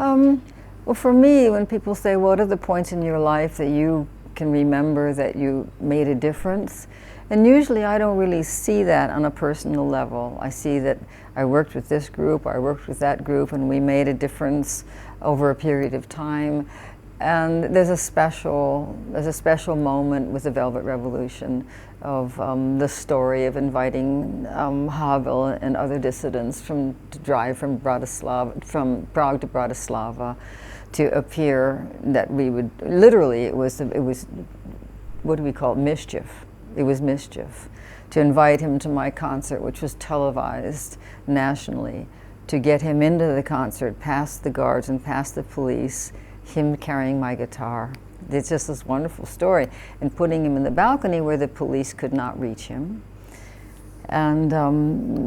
Well, for me, when people say, what are the points in your life that you can remember that you made a difference? And usually I don't really see that on a personal level. I see that I worked with this group, I worked with that group, and we made a difference over a period of time. And there's a special moment with the Velvet Revolution of the story of inviting Havel and other dissidents to drive from Prague to Bratislava to appear. That we would literally, it was what do we call it? Mischief. It was mischief. To invite him to my concert, which was televised nationally, to get him into the concert, past the guards and past the police, him carrying my guitar. It's just this wonderful story. And putting him in the balcony where the police could not reach him. And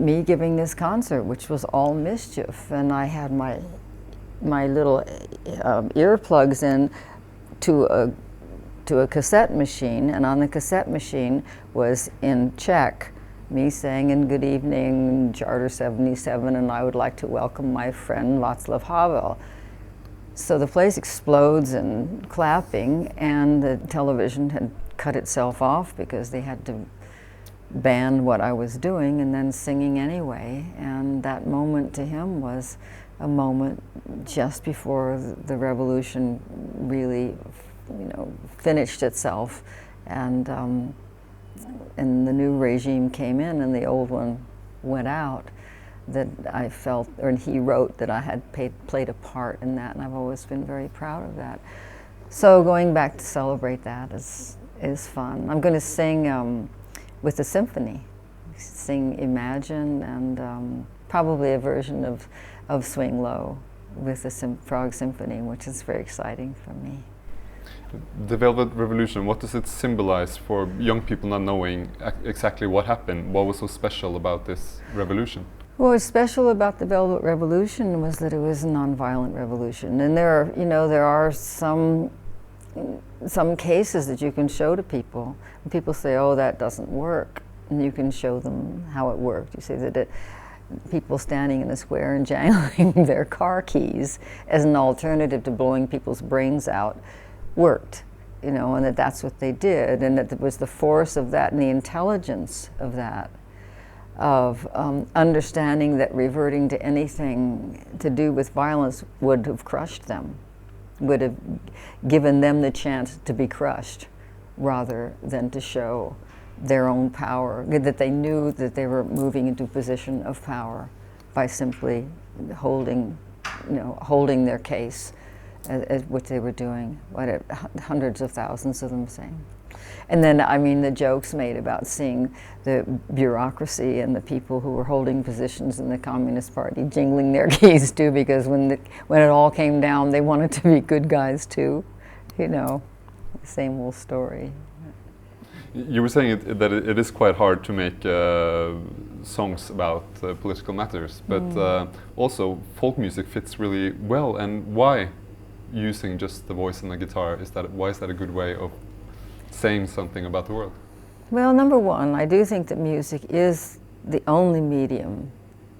me giving this concert, which was all mischief. And I had my little earplugs in to a cassette machine, and on the cassette machine was in Czech me saying, "Good evening, Charter 77, and I would like to welcome my friend Václav Havel." So the place explodes in clapping, and the television had cut itself off because they had to ban what I was doing, and then singing anyway. And that moment to him was a moment just before the revolution really, finished itself, and the new regime came in and the old one went out. That I felt, or he wrote, that I had played a part in that, and I've always been very proud of that. So going back to celebrate that is fun. I'm going to sing with the symphony, sing Imagine, and probably a version of Swing Low with the Prague Symphony, which is very exciting for me. The Velvet Revolution, what does it symbolize for young people not knowing exactly what happened? What was so special about this revolution? What was special about the Velvet Revolution was that it was a nonviolent revolution, and there are some cases that you can show to people. And people say, "Oh, that doesn't work," and you can show them how it worked. You say that people standing in the square and jangling their car keys as an alternative to blowing people's brains out worked, and that's what they did, and that it was the force of that and the intelligence of that, of understanding that reverting to anything to do with violence would have crushed them, would have given them the chance to be crushed rather than to show their own power, that they knew that they were moving into a position of power by simply holding their case, as what they were doing, hundreds of thousands of them saying. And then, the jokes made about seeing the bureaucracy and the people who were holding positions in the Communist Party jingling their keys too, because when it all came down, they wanted to be good guys too. Same old story. You were saying that it is quite hard to make songs about political matters, but also folk music fits really well. And why using just the voice and the guitar? Why is that a good way of saying something about the world? Well, number one, I do think that music is the only medium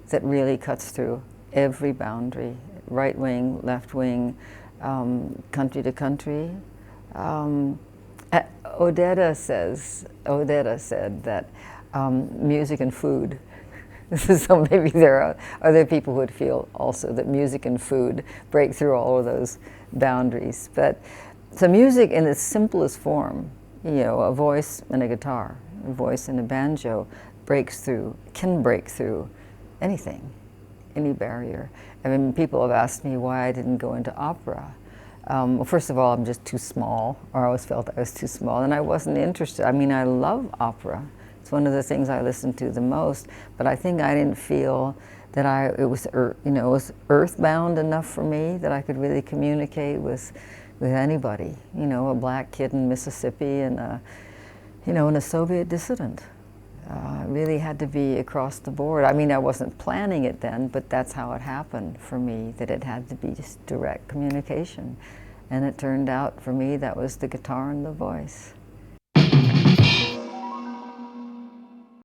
that really cuts through every boundary, right wing, left wing, country to country. Odetta said that music and food. So maybe there are other people who would feel also that music and food break through all of those boundaries. But so music in its simplest form, a voice and a guitar, a voice and a banjo, can break through anything, any barrier. People have asked me why I didn't go into opera. Well, first of all, I'm just too small, or I always felt I was too small, and I wasn't interested. I love opera. It's one of the things I listen to the most, but I think I didn't feel that it was earthbound enough for me that I could really communicate with anybody. A black kid in Mississippi and a Soviet dissident. It really had to be across the board. I wasn't planning it then, but that's how it happened for me, that it had to be just direct communication. And it turned out for me that was the guitar and the voice.